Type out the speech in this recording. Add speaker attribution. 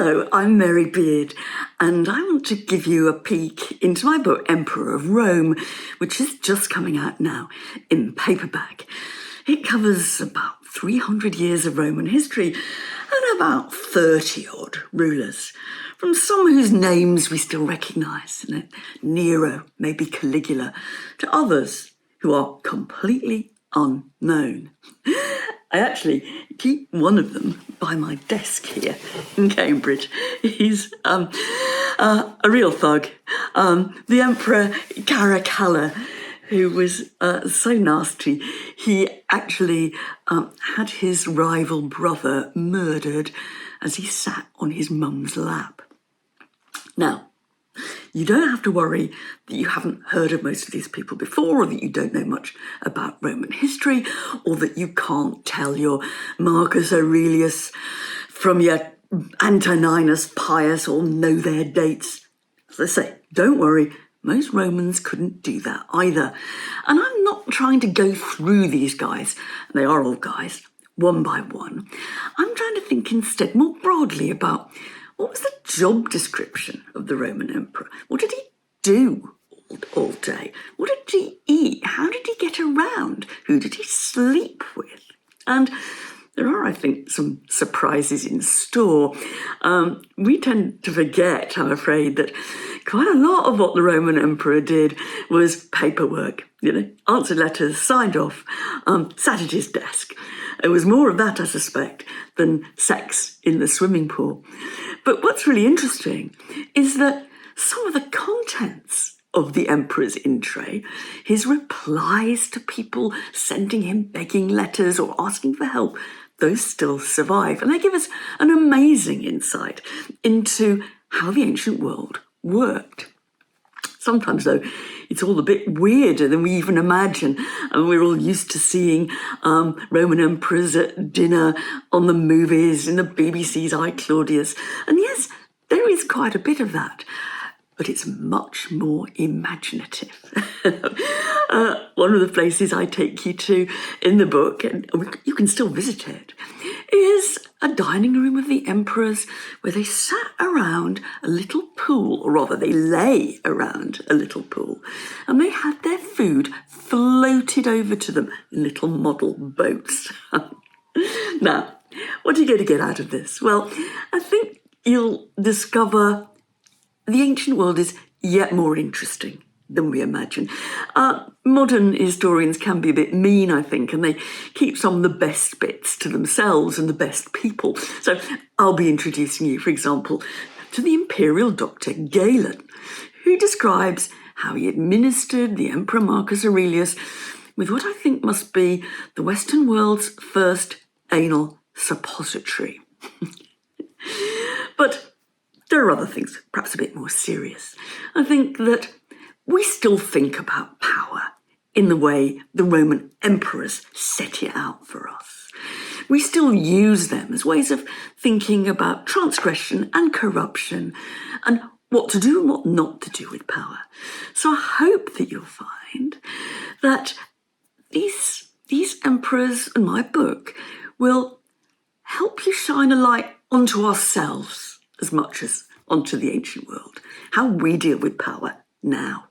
Speaker 1: Hello, I'm Mary Beard, and I want to give you a peek into my book, Emperor of Rome, which is just coming out now in paperback. It covers about 300 years of Roman history and about 30-odd rulers, from some whose names we still recognise, Nero, maybe Caligula, to others who are completely unknown. I actually keep one of them by my desk here in Cambridge. He's a real thug, the Emperor Caracalla, who was so nasty. He actually had his rival brother murdered as he sat on his mum's lap. Now, you don't have to worry that you haven't heard of most of these people before, or that you don't know much about Roman history, or that you can't tell your Marcus Aurelius from your Antoninus Pius or know their dates. As I say, don't worry, most Romans couldn't do that either. And I'm not trying to go through these guys, they are all guys, one by one. I'm trying to think instead more broadly about what was the job description of the Roman emperor? What did he do all day? What did he eat? How did he get around? Who did he sleep with? And there are, I think, some surprises in store. We tend to forget, I'm afraid, that quite a lot of what the Roman emperor did was paperwork, answered letters, signed off, sat at his desk. It was more of that, I suspect, than sex in the swimming pool. But what's really interesting is that some of the contents of the emperor's in tray, his replies to people sending him begging letters or asking for help, those still survive. And they give us an amazing insight into how the ancient world worked. Sometimes, though, it's all a bit weirder than we even imagine. And we're all used to seeing Roman emperors at dinner, on the movies, in the BBC's I, Claudius. And yes, there is quite a bit of that, but it's much more imaginative. One of the places I take you to in the book, and you can still visit it, is a dining room of the emperors where they sat around a little pool, or rather they lay around a little pool, and they had their food floated over to them in little model boats. Now, what are you going to get out of this? Well, I think you'll discover the ancient world is yet more interesting than we imagine. Modern historians can be a bit mean, I think, and they keep some of the best bits to themselves and the best people. So I'll be introducing you, for example, to the imperial doctor Galen, who describes how he administered the Emperor Marcus Aurelius with what I think must be the Western world's first anal suppository. But there are other things, perhaps a bit more serious. I think that we still think about power in the way the Roman emperors set it out for us. We still use them as ways of thinking about transgression and corruption and what to do and what not to do with power. So I hope that you'll find that these emperors and my book will help you shine a light onto ourselves as much as onto the ancient world, how we deal with power now.